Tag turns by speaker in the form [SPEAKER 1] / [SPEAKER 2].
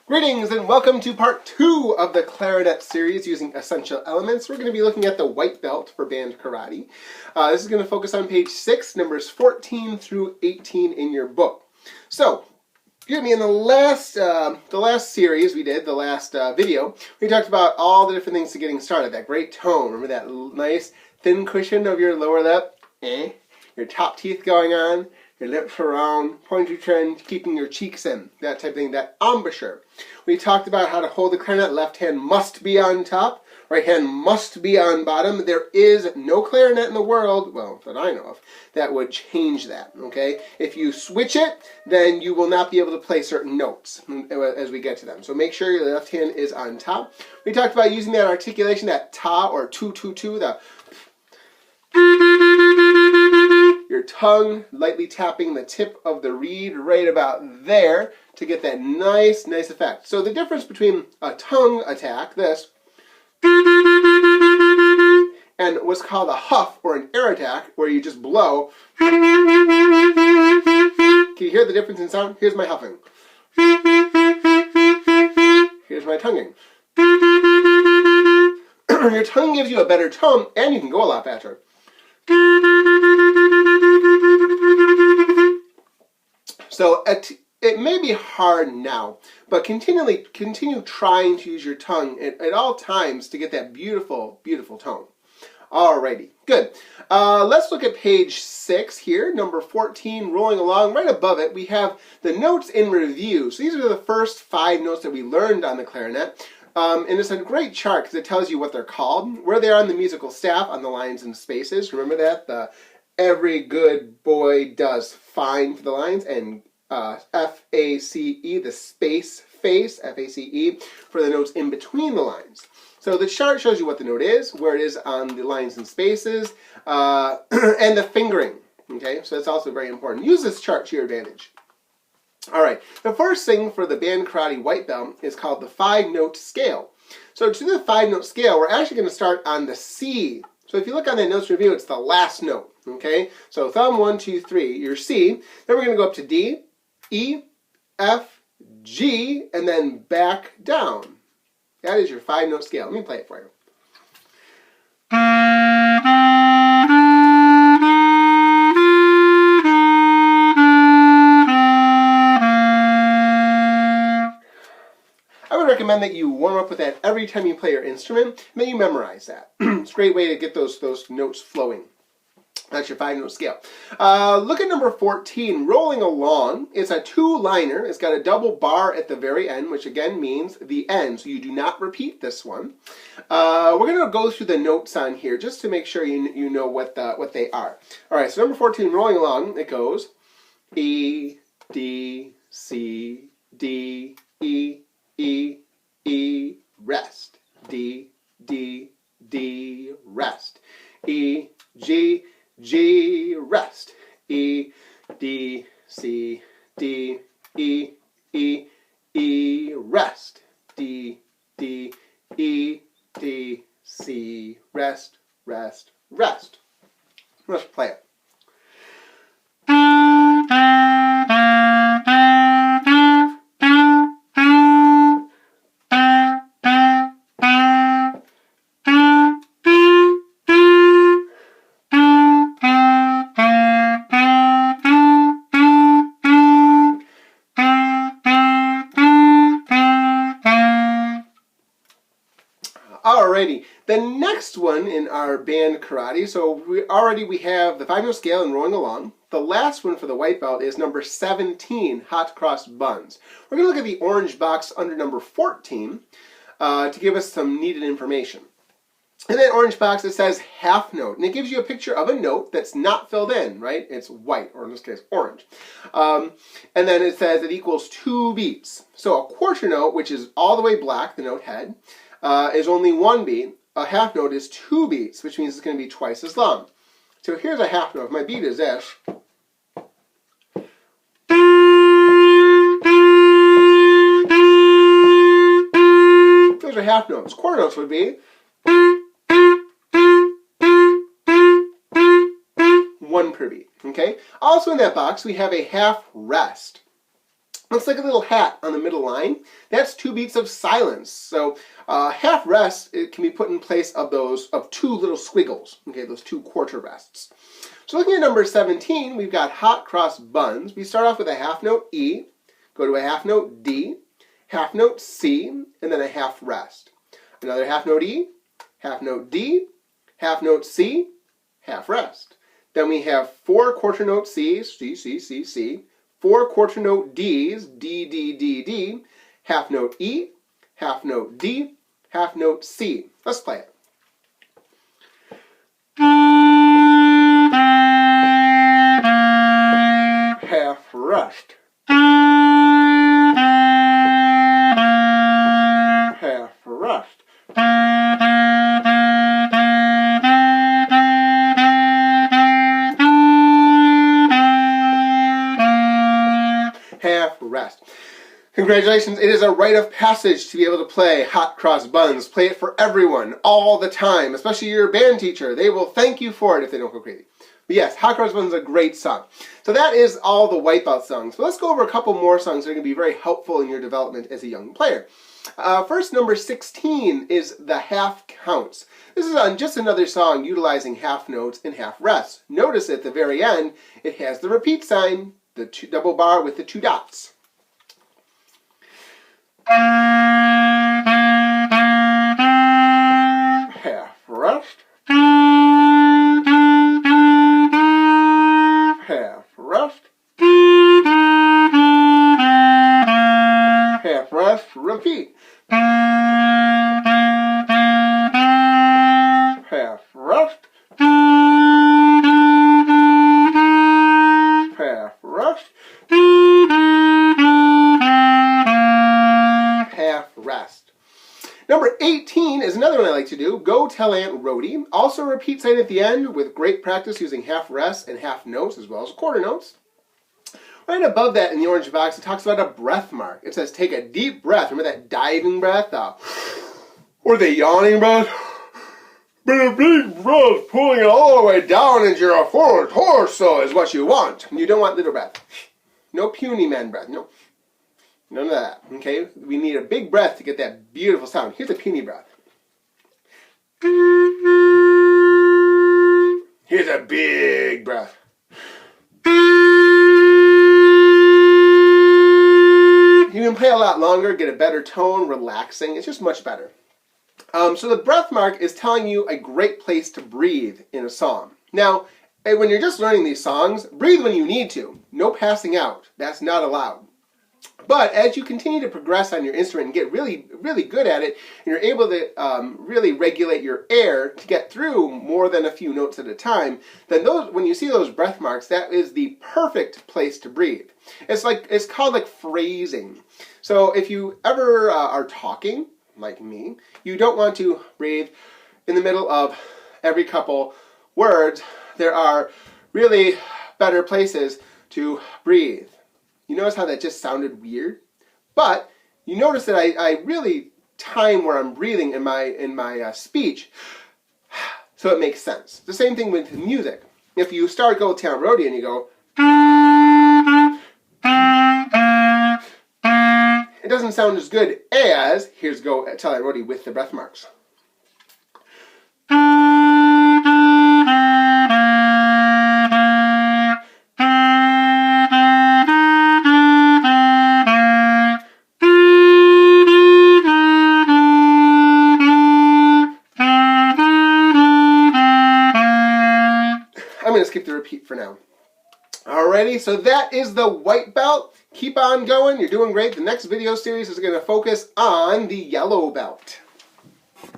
[SPEAKER 1] Greetings and welcome to part 2 of the Clarinet series using essential elements. We're going to be looking at the white belt for band karate. This is going to focus on page 6, numbers 14 through 18 in your book. So, in the last series we did, the last video, we talked about all the different things to getting started. That great tone, remember that nice thin cushion of your lower lip? Your top teeth going on, your lips are round, pointy chin, keeping your cheeks in, that type of thing, that embouchure. We talked about how to hold the clarinet. Left hand must be on top, right hand must be on bottom. There is no clarinet in the world, well, that I know of, that would change that, okay? If you switch it, then you will not be able to play certain notes as we get to them. So make sure your left hand is on top. We talked about using that articulation, that ta or tu, the your tongue lightly tapping the tip of the reed right about there to get that nice effect. So the difference between a tongue attack, this, and what's called a huff or an air attack, where you just blow. Can you hear the difference in sound? Here's my huffing. Here's my tonguing. Your tongue gives you a better tone, and you can go a lot faster. So it may be hard now, but continue trying to use your tongue at all times to get that beautiful tone. Alrighty, good. Let's look at page 6 here, number 14, rolling along. Right above it, we have the notes in review. So these are the first 5 notes that we learned on the clarinet. And it's a great chart because it tells you what they're called, where they are on the musical staff, on the lines and spaces. Remember that? Every good boy does fine for the lines, and F-A-C-E, the space face, F-A-C-E, for the notes in between the lines. So the chart shows you what the note is, where it is on the lines and spaces, and the fingering. Okay, so that's also very important. Use this chart to your advantage. Alright, the first thing for the band karate white belt is called the 5-note scale. So to the 5-note scale, we're actually going to start on the C. So if you look on that notes review, it's the last note. Okay, so thumb 1, 2, 3, your C. Then we're going to go up to D, E, F, G, and then back down. That is your 5-note scale. Let me play it for you. I would recommend that you warm up with that every time you play your instrument, and then you memorize that. It's a great way to get those notes flowing. That's your 5-note scale. Look at number 14, rolling along. It's a 2-liner. It's got a double bar at the very end, which again means the end, so you do not repeat this one. We're going to go through the notes on here just to make sure you know what they are. All right, so number 14, rolling along, it goes E, D, C, D, E, E, E, rest. D, D, D, rest. E, G, G, rest. E, D, C, D, E, E, E, rest. D, D, E, D, C, rest, rest, rest. Let's play it. Alrighty, the next one in our band karate, so we have the 5-note scale and rolling along. The last one for the white belt is number 17, hot cross buns. We're going to look at the orange box under number 14 to give us some needed information. In that orange box it says half note, and it gives you a picture of a note that's not filled in, right? It's white, or in this case orange. And then it says it equals 2 beats. So a quarter note, which is all the way black, the note head, is only 1 beat. A half note is 2 beats, which means it's going to be twice as long. So here's a half note. If my beat is this. Those are half notes. Quarter notes would be 1 per beat. Okay. Also in that box we have a half rest. looks like a little hat on the middle line. That's 2 beats of silence. So half rest, it can be put in place of 2 little squiggles, okay, those 2 quarter rests. So looking at number 17, we've got hot cross buns. We start off with a half note E, go to a half note D, half note C, and then a half rest. Another half note E, half note D, half note C, half rest. Then we have 4 quarter note Cs, C, C, C, C, 4 quarter note Ds, D, D, D, D, half note E, half note D, half note C. Let's play it. Half rest. Half rest. Half rest. Congratulations, it is a rite of passage to be able to play Hot Cross Buns. Play it for everyone, all the time, especially your band teacher. They will thank you for it if they don't go crazy. But yes, Hot Cross Buns is a great song. So that is all the Wipeout songs. But let's go over a couple more songs that are going to be very helpful in your development as a young player. First, number 16 is the half counts. This is on just another song utilizing half notes and half rests. Notice at the very end, it has the repeat sign, the double bar with the 2 dots. Half rest. Half rest. Half rest, repeat. Half rest. Half rest. Half rest. Number 18 is another one I like to do. Go Tell Aunt Rhody. Also a repeat sign at the end with great practice using half rests and half notes as well as quarter notes. Right above that in the orange box, it talks about a breath mark. It says take a deep breath. Remember that diving breath? Or the yawning breath? But a big breath pulling it all the way down into your forward torso is what you want. You don't want little breath. No puny man breath. No. None of that. Okay? We need a big breath to get that beautiful sound. Here's a puny breath. Here's a big breath. You can play a lot longer, get a better tone, relaxing. It's just much better. So the breath mark is telling you a great place to breathe in a song. Now, when you're just learning these songs, breathe when you need to. No passing out. That's not allowed. But as you continue to progress on your instrument and get really, really good at it, and you're able to really regulate your air to get through more than a few notes at a time, then when you see those breath marks, that is the perfect place to breathe. It's called like phrasing. So if you ever are talking, like me, you don't want to breathe in the middle of every couple words. There are really better places to breathe. You notice how that just sounded weird? But you notice that I really time where I'm breathing in my speech, so it makes sense. The same thing with music. If you start Go Tell Aunt Rhody and you go, it doesn't sound as good as, here's Go Tell Aunt Rhody with the breath marks. I'm going to skip the repeat for now. Alrighty, so that is the white belt. Keep on going. You're doing great. The next video series is going to focus on the yellow belt.